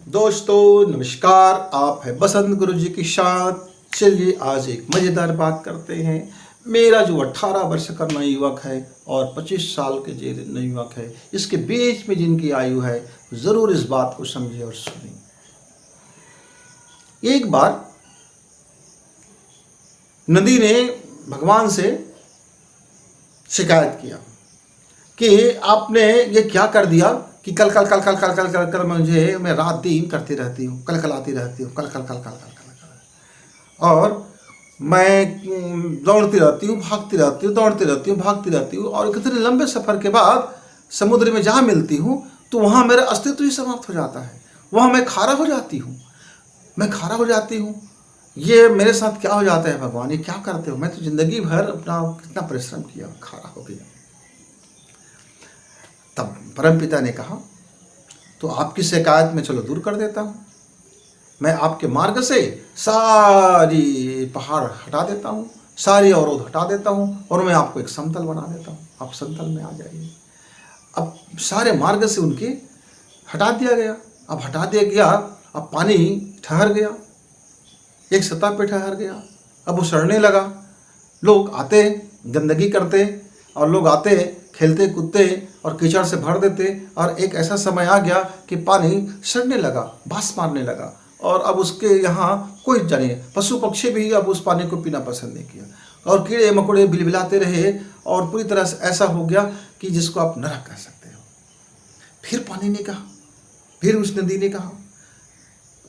दोस्तों नमस्कार, आप है बसंत गुरु जी के साथ। चलिए आज एक मज़ेदार बात करते हैं। मेरा जो 18 वर्ष का नवयुवक है और 25 साल के जो नवयुवक है, इसके बीच में जिनकी आयु है, ज़रूर इस बात को समझे और सुने। एक बार नदी ने भगवान से शिकायत किया कि आपने ये क्या कर दिया कि कल कल कल कल कल कल कल कल मुझे मैं रात दिन करती रहती हूँ, कल कल आती रहती हूँ, कल कल कल कल कल कल और मैं दौड़ती रहती हूँ, भागती रहती हूँ, दौड़ती रहती हूँ, भागती रहती हूँ और कितने लंबे सफ़र के बाद समुद्र में जहाँ मिलती हूँ तो वहाँ मेरा अस्तित्व ही समाप्त हो जाता है। वहाँ मैं खारा हो जाती हूँ, मैं खारा हो जाती हूँ। ये मेरे साथ क्या हो जाता है भगवान, ये क्या करते हो? मैं तो ज़िंदगी भर अपना कितना परिश्रम किया, खारा हो गया। तब परमपिता ने कहा, तो आपकी शिकायत मैं चलो दूर कर देता हूँ। मैं आपके मार्ग से सारी पहाड़ हटा देता हूँ, सारी अवरोध हटा देता हूँ और मैं आपको एक समतल बना देता हूँ। आप समतल में आ जाइए। अब सारे मार्ग से उनके हटा दिया गया। अब हटा दिया गया, अब पानी ठहर गया, एक सतह पे ठहर गया। अब वो सड़ने लगा। लोग आते गंदगी करते और लोग आते खेलते कूदते और कीचड़ से भर देते और एक ऐसा समय आ गया कि पानी सड़ने लगा, बास मारने लगा और अब उसके यहाँ कोई जाने पशु पक्षी भी अब उस पानी को पीना पसंद नहीं किया और कीड़े मकोड़े बिलबिलाते रहे और पूरी तरह से ऐसा हो गया कि जिसको आप नरक कह सकते हो। फिर पानी ने कहा, फिर उस नदी ने कहा,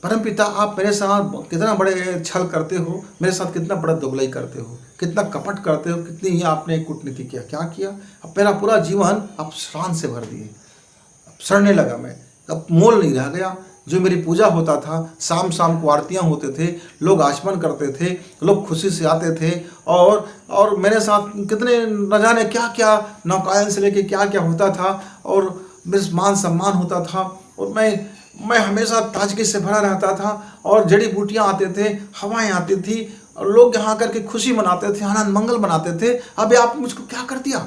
परमपिता आप मेरे साथ कितना बड़े छल करते हो, मेरे साथ कितना बड़ा दोगलाई करते हो, कितना कपट करते हो, कितनी ही आपने कूटनीति किया, क्या किया? अब मेरा पूरा जीवन आप श्रान से भर दिए। अब सड़ने लगा मैं, अब मोल नहीं रह गया। जो मेरी पूजा होता था, शाम शाम को आरतियाँ होते थे, लोग आचमन करते थे, लोग खुशी से आते थे और मेरे साथ कितने न जाने क्या क्या नौकायन से लेके क्या क्या होता था और मेरा मान सम्मान होता था और मैं हमेशा ताजगी से भरा रहता था और जड़ी बूटियाँ आते थे, हवाएं आती थी और लोग यहाँ करके खुशी मनाते थे, आनंद मंगल मनाते थे। अब आप मुझको क्या कर दिया?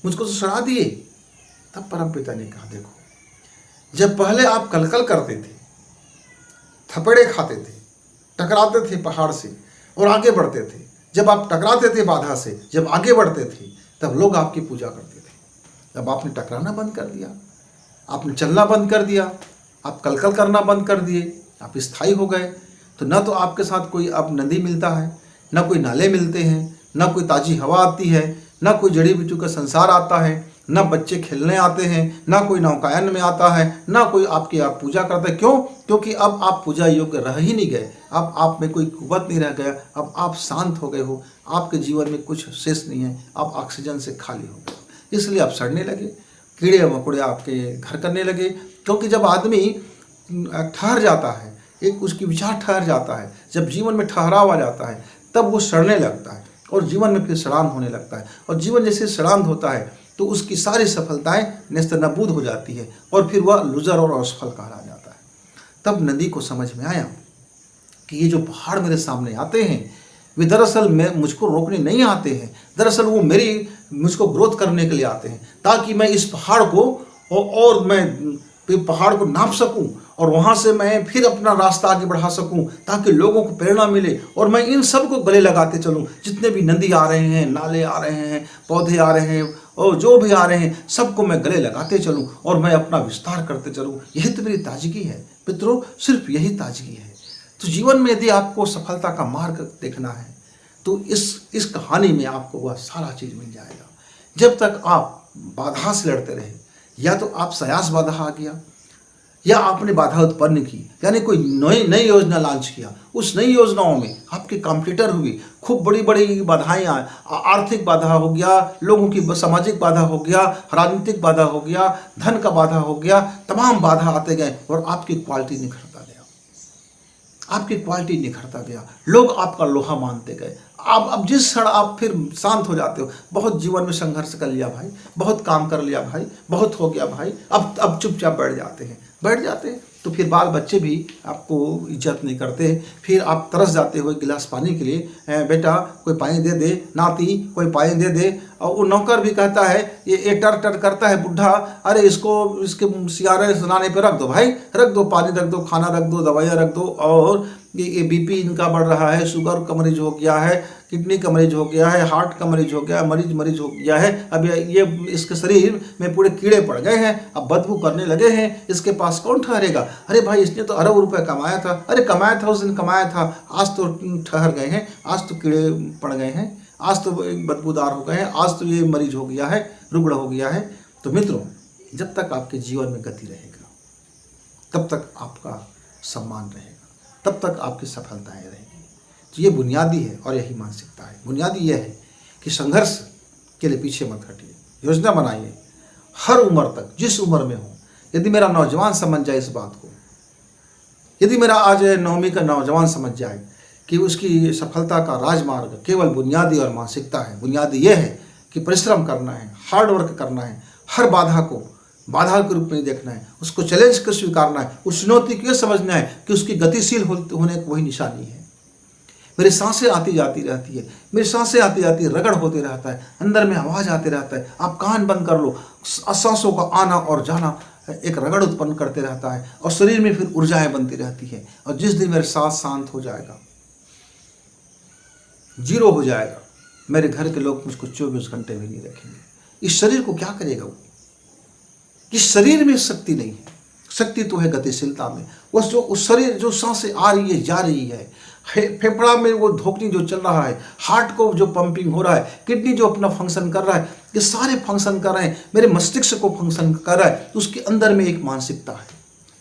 मुझको तो सड़ा दिए। तब परमपिता ने कहा, देखो, जब पहले आप कलकल करते थे, थपड़े खाते थे, टकराते थे पहाड़ से और आगे बढ़ते थे, जब आप टकराते थे बाधा से, जब आगे बढ़ते थे, तब लोग आपकी पूजा करते थे। अब आपने टकराना बंद कर दिया, आपने चलना बंद कर दिया, आप कलकल करना बंद कर दिए, आप स्थायी हो गए। तो न तो आपके साथ कोई अब नदी मिलता है, न कोई नाले मिलते हैं, न कोई ताज़ी हवा आती है, न कोई जड़ी बूटियों का संसार आता है, न बच्चे खेलने आते हैं, न कोई नौकायन में आता है, न कोई आपकी आप पूजा करता है। क्यों? क्योंकि अब आप पूजा योग्य रह ही नहीं गए। अब आप में कोई कुवत नहीं रह गया। अब आप शांत हो गए हो, आपके जीवन में कुछ शेष नहीं है, आप ऑक्सीजन से खाली हो गए। इसलिए आप सड़ने लगे, कीड़े मकोड़े आपके घर करने लगे। क्योंकि जब आदमी ठहर जाता है, एक उसकी विचार ठहर जाता है, जब जीवन में ठहराव आ जाता है, तब वो सड़ने लगता है और जीवन में फिर सड़ांध होने लगता है और जीवन जैसे सड़ांध होता है तो उसकी सारी सफलताएं नेस्तनाबूद हो जाती है और फिर वह लूजर और असफल कहा जाता है। तब नदी को समझ में आया कि ये जो पहाड़ मेरे सामने आते हैं, वे दरअसल मुझको रोकने नहीं आते हैं, दरअसल वो मुझको ग्रोथ करने के लिए आते हैं, ताकि मैं इस पहाड़ को और मैं पहाड़ को नाप सकूं और वहाँ से मैं फिर अपना रास्ता आगे बढ़ा सकूं, ताकि लोगों को प्रेरणा मिले और मैं इन सब को गले लगाते चलूं। जितने भी नदी आ रहे हैं, नाले आ रहे हैं, पौधे आ रहे हैं और जो भी आ रहे हैं, सबको मैं गले लगाते चलूं और मैं अपना विस्तार करते चलूं। यही तो मेरी ताजगी है मित्रों, सिर्फ यही ताजगी है। तो जीवन में यदि आपको सफलता का मार्ग देखना है तो इस कहानी में आपको वह सारा चीज़ मिल जाएगा। जब तक आप बाधा से लड़ते रहे, या तो आप संयास बाधा आ गया या आपने बाधा उत्पन्न की, यानी कोई नई योजना लॉन्च किया, उस नई योजनाओं में आपके कॉम्पिटिटर हुए, खूब बड़ी बड़ी बाधाएं आए, आर्थिक बाधा हो गया, लोगों की सामाजिक बाधा हो गया, राजनीतिक बाधा हो गया, धन का बाधा हो गया, तमाम बाधा आते गए और आपकी क्वालिटी निखरता गया, आपकी क्वालिटी निखरता गया, लोग आपका लोहा मानते गए। अब जिस क्षण आप फिर शांत हो जाते हो, बहुत जीवन में संघर्ष कर लिया भाई, बहुत काम कर लिया भाई, बहुत हो गया भाई, अब चुपचाप बैठ जाते हैं तो फिर बाल बच्चे भी आपको इज्जत नहीं करते। फिर आप तरस जाते हो एक गिलास पानी के लिए, बेटा कोई पानी दे दे, नाती कोई पानी दे दे, और वो नौकर भी कहता है, ये टर टर करता है बुढ़ा, अरे इसको इसके सियारे सुनाने पे रख दो भाई, रख दो, पानी रख दो, खाना रख दो, दवाइयाँ रख दो, और ये बीपी इनका बढ़ रहा है, शुगर का मरीज हो गया है, किडनी का मरीज हो गया है, हार्ट का मरीज हो गया है, मरीज हो गया है, अब ये इसके शरीर में पूरे कीड़े पड़ गए हैं, अब बदबू करने लगे हैं, इसके पास कौन ठहरेगा? अरे भाई इसने तो अरब रुपए कमाया था, अरे कमाया था उस दिन कमाया था, आज तो ठहर गए हैं, आज तो कीड़े पड़ गए हैं, आज तो बदबूदार हो गए हैं, आज तो ये मरीज हो गया है, रुग्ण हो गया है। तो मित्रों, जब तक आपके जीवन में गति रहेगा, तब तक आपका सम्मान रहेगा, तब तक आपकी सफलताएं रहेंगी। तो ये बुनियादी है और यही मानसिकता है। बुनियादी यह है कि संघर्ष के लिए पीछे मत हटिए, योजना बनाइए, हर उम्र तक, जिस उम्र में हो। यदि मेरा नौजवान समझ जाए इस बात को, यदि मेरा आज 9वीं का नौजवान समझ जाए कि उसकी सफलता का राजमार्ग केवल बुनियादी और मानसिकता है। बुनियादी यह है कि परिश्रम करना है, हार्ड वर्क करना है, हर बाधा को बाधा के रूप में देखना है, उसको चैलेंज को स्वीकारना है, उस चुनौती को यह समझना है कि उसकी गतिशील होने की वही निशानी है। मेरी सांसें आती जाती रहती है, मेरी सांसें आती जाती है, रगड़ होते रहता है, अंदर में आवाज़ आते रहता है, आप कान बंद कर लो, सांसों का आना और जाना एक रगड़ उत्पन्न करते रहता है, और शरीर में फिर ऊर्जाएं बनती रहती है। और जिस दिन मेरे सांस शांत हो जाएगा, जीरो हो जाएगा, मेरे घर के लोग मुझको 24 घंटे भी नहीं रखेंगे। इस शरीर को क्या करेगा वो? इस शरीर में शक्ति नहीं है, शक्ति तो है गतिशीलता में। उस शरीर जो सांसें आ रही है जा रही है, फेफड़ा में वो धोखनी जो चल रहा है, हार्ट को जो पंपिंग हो रहा है, किडनी जो अपना फंक्शन कर रहा है, ये सारे फंक्शन कर रहे हैं, मेरे मस्तिष्क को फंक्शन कर रहा है। तो उसके अंदर में एक मानसिकता है,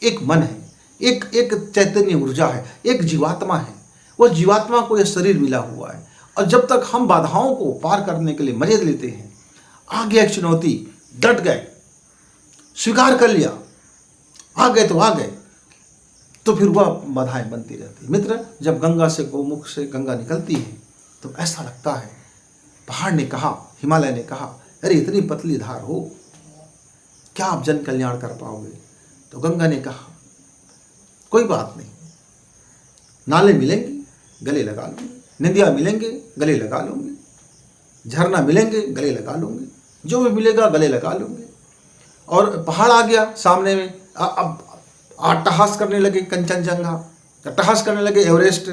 एक मन है, एक चैतन्य ऊर्जा है, एक जीवात्मा है। वो जीवात्मा को यह शरीर मिला हुआ है। और जब तक हम बाधाओं को पार करने के लिए मजे लेते हैं, आ गया एक चुनौती, डट गए, स्वीकार कर लिया, आ गए तो आ गए, तो फिर वह बाधाएं बनती रहती है। मित्र, जब गंगा से गोमुख से गंगा निकलती है तो ऐसा लगता है, पहाड़ ने कहा, हिमालय ने कहा, अरे इतनी पतली धार हो, क्या आप जन कल्याण कर पाओगे? तो गंगा ने कहा, कोई बात नहीं, नाले मिलेंगे गले लगा लूंगे, नदियाँ मिलेंगे गले लगा लूंगे, झरना मिलेंगे गले लगा लूंगे, जो भी मिलेगा गले लगा लूंगे। और पहाड़ आ गया सामने में, अब अट्टहास करने लगे कंचनजंगा, अट्टहास करने लगे एवरेस्ट,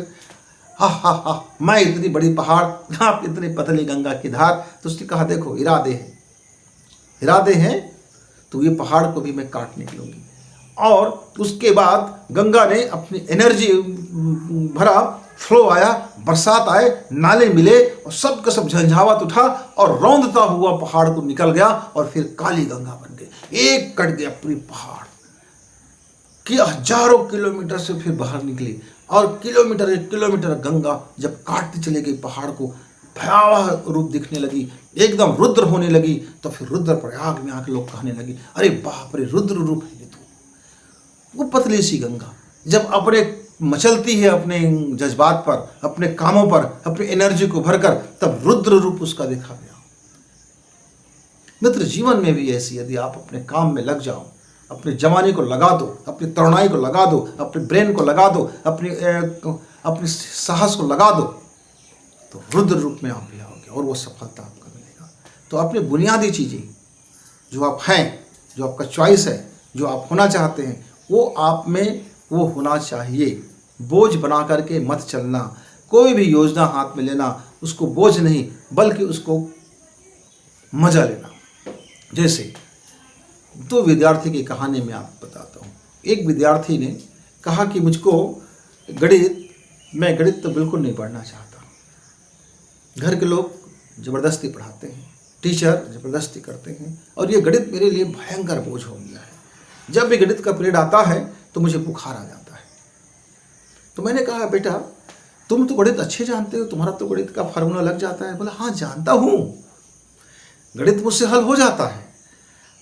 हा हा हा, मैं इतनी बड़ी पहाड़, आप इतनी पतली गंगा की धार। तो उसने कहा, देखो इरादे हैं तो ये पहाड़ को भी मैं काट निकलूंगी। और उसके बाद गंगा ने अपनी एनर्जी भरा, फ्लो आया, बरसात आए, नाले मिले, और सब का सब झंझावात उठा और रौंदता हुआ पहाड़ को निकल गया, और फिर काली गंगा बन गई। एक कट गया पूरी पहाड़ कि हजारों किलोमीटर से फिर बाहर निकली, और किलोमीटर गंगा जब काटती चली गई पहाड़ को, भयावह रूप दिखने लगी, एकदम रुद्र होने लगी। तो फिर रुद्र प्रयाग में आके लोग कहने लगे, अरे बाप रे, रुद्र रूप है ये तो। वो पतली सी गंगा जब अपने मचलती है अपने जज्बात पर, अपने कामों पर, अपनी एनर्जी को भरकर, तब रुद्र रूप उसका देखा गया। मित्र, जीवन में भी ऐसी, यदि आप अपने काम में लग जाओ, अपनी जवानी को लगा दो, अपनी तरुणाई को लगा दो, अपने ब्रेन को लगा दो, अपनी साहस को लगा दो, तो रुद्र रूप में आप भी आओगे और वो सफलता आपको मिलेगा। तो अपनी बुनियादी चीज़ें जो आप हैं, जो आपका चॉइस है, जो आप होना चाहते हैं, वो आप में वो होना चाहिए। बोझ बना करके मत चलना। कोई भी योजना हाथ में लेना, उसको बोझ नहीं बल्कि उसको मजा लेना। जैसे दो विद्यार्थी की कहानी मैं आपको बताता हूँ। एक विद्यार्थी ने कहा कि मुझको मैं गणित तो बिल्कुल नहीं पढ़ना चाहता। घर के लोग ज़बरदस्ती पढ़ाते हैं, टीचर ज़बरदस्ती करते हैं, और ये गणित मेरे लिए भयंकर बोझ हो गया है। जब भी गणित का पीरियड आता है तो मुझे बुखार आ जाता है। तो मैंने कहा, बेटा तुम तो गणित अच्छे जानते हो, तुम्हारा तो गणित का फार्मूला लग जाता है। बोला, हाँ जानता हूँ, गणित मुझसे हल हो जाता है,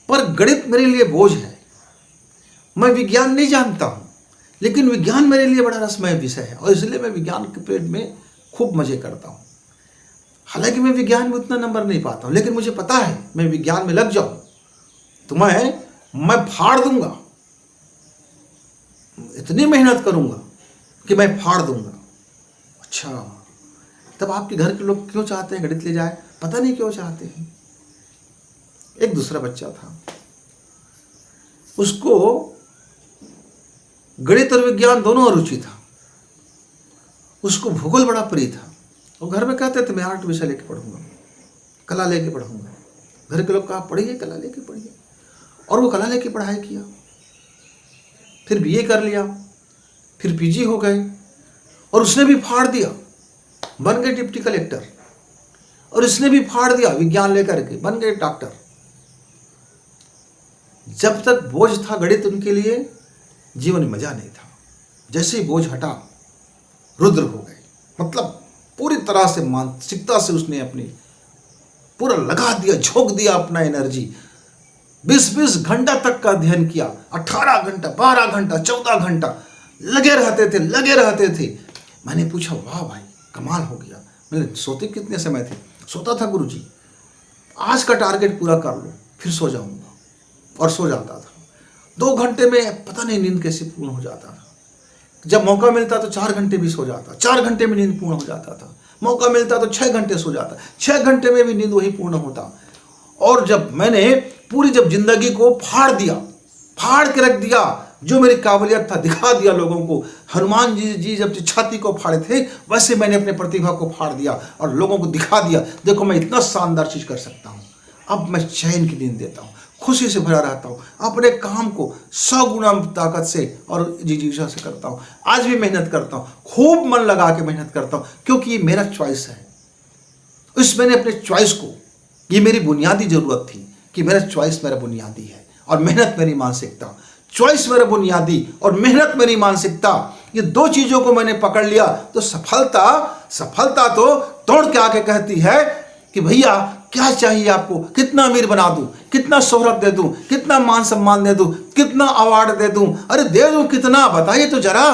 पर गणित मेरे लिए बोझ है। मैं विज्ञान नहीं जानता हूँ, लेकिन विज्ञान मेरे लिए बड़ा रसमय विषय है, और इसलिए मैं विज्ञान के पीरियड में खूब मजे करता हूँ। हालांकि मैं विज्ञान में उतना नंबर नहीं पाता हूँ, लेकिन मुझे पता है मैं विज्ञान में लग जाऊँ तो मैं फाड़ दूंगा, इतनी मेहनत करूंगा कि मैं फाड़ दूंगा। अच्छा, तब आपके घर के लोग क्यों चाहते हैं गणित ले जाए? पता नहीं क्यों चाहते हैं। एक दूसरा बच्चा था, उसको गणित और विज्ञान दोनों रुचि था। उसको भूगोल बड़ा प्रिय था। वो घर में कहते थे मैं आर्ट विषय लेके पढ़ूंगा, कला लेके पढ़ूंगा। घर के लोग कहा पढ़िए, कला लेके पढ़िए, और वो कला लेके पढ़ाई किया। फिर बीए कर लिया, फिर पीजी हो गए, और उसने भी फाड़ दिया, बन गए डिप्टी कलेक्टर। और इसने भी फाड़ दिया, विज्ञान लेकर के बन गए डॉक्टर। जब तक बोझ था गणित उनके लिए, जीवन में मजा नहीं था। जैसे ही बोझ हटा, रुद्र हो गए। मतलब पूरी तरह से मानसिकता से उसने अपनी पूरा लगा दिया, झोंक दिया अपना एनर्जी। 20-20 घंटा तक का अध्ययन किया, 18 घंटा, 12 घंटा, 14 घंटा लगे रहते थे। मैंने पूछा वाह भाई कमाल हो गया। मैंने सोते कितने समय थे? सोता था गुरुजी, आज का टारगेट पूरा कर लो फिर सो जाऊंगा, और सो जाता था। 2 घंटे में पता नहीं नींद कैसे पूर्ण हो जाता था। जब मौका मिलता तो 4 घंटे भी सो जाता, 4 घंटे में नींद पूर्ण हो जाता था। मौका मिलता तो 6 घंटे सो जाता, 6 घंटे में भी नींद वही पूर्ण होता। और जब मैंने पूरी जब जिंदगी को फाड़ दिया, फाड़ के रख दिया, जो मेरी काबिलियत था दिखा दिया लोगों को। हनुमान जी जब छाती को फाड़े थे, वैसे मैंने अपने प्रतिभा को फाड़ दिया और लोगों को दिखा दिया, देखो मैं इतना शानदार चीज कर सकता हूँ। अब मैं चैन की नींद देता हूँ, खुशी से भरा रहता हूँ, अपने काम को 100 गुना ताकत से और जिज्ञासा से करता हूँ। आज भी मेहनत करता हूँ, खूब मन लगा के मेहनत करता हूँ, क्योंकि ये मेरा चॉइस है। इस मैंने अपने चॉइस को, ये मेरी बुनियादी जरूरत थी कि मेरा चॉइस मेरा बुनियादी है और मेहनत मेरी मानसिकता। चॉइस मेरा बुनियादी और मेहनत मेरी मानसिकता, ये 2 चीजों को मैंने पकड़ लिया तो सफलता तो तोड़ के आके कहती है कि भैया क्या चाहिए आपको, कितना अमीर बना दूं, कितना शोहरत दे दूं, कितना मान सम्मान दे दूं, कितना अवार्ड दे दूं, अरे दे दूं कितना, बताइए तो जरा।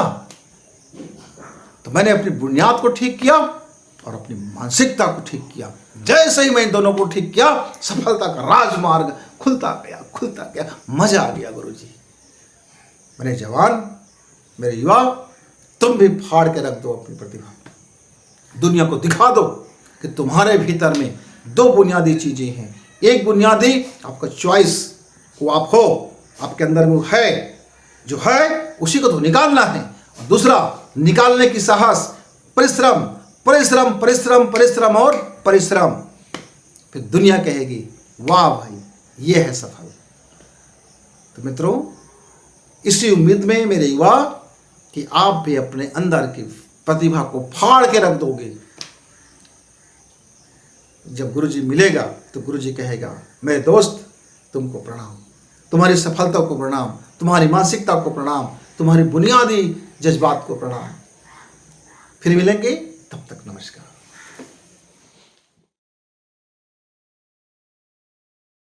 तो मैंने अपनी बुनियाद को ठीक किया और अपनी मानसिकता को ठीक किया। जैसे ही मैं इन दोनों को ठीक किया, सफलता का राजमार्ग खुलता गया, मजा आ गया गुरुजी। मेरे जवान, मेरे युवा, तुम भी फाड़ के रख दो अपनी प्रतिभा, दुनिया को दिखा दो कि तुम्हारे भीतर में 2 बुनियादी चीजें हैं। एक बुनियादी आपका चॉइस, वो आप हो, आपके अंदर वो है, जो है उसी को तो निकालना है। और दूसरा, निकालने की साहस, परिश्रम परिश्रम परिश्रम परिश्रम और परिश्रम। फिर दुनिया कहेगी वाह भाई ये है सफल। तो मित्रों, इसी उम्मीद में मेरे युवा कि आप भी अपने अंदर की प्रतिभा को फाड़ के रख दोगे। जब गुरुजी मिलेगा तो गुरुजी कहेगा मेरे दोस्त तुमको प्रणाम, तुम्हारी सफलता को प्रणाम, तुम्हारी मानसिकता को प्रणाम, तुम्हारी बुनियादी जज्बात को प्रणाम। फिर मिलेंगे, तब तक नमस्कार।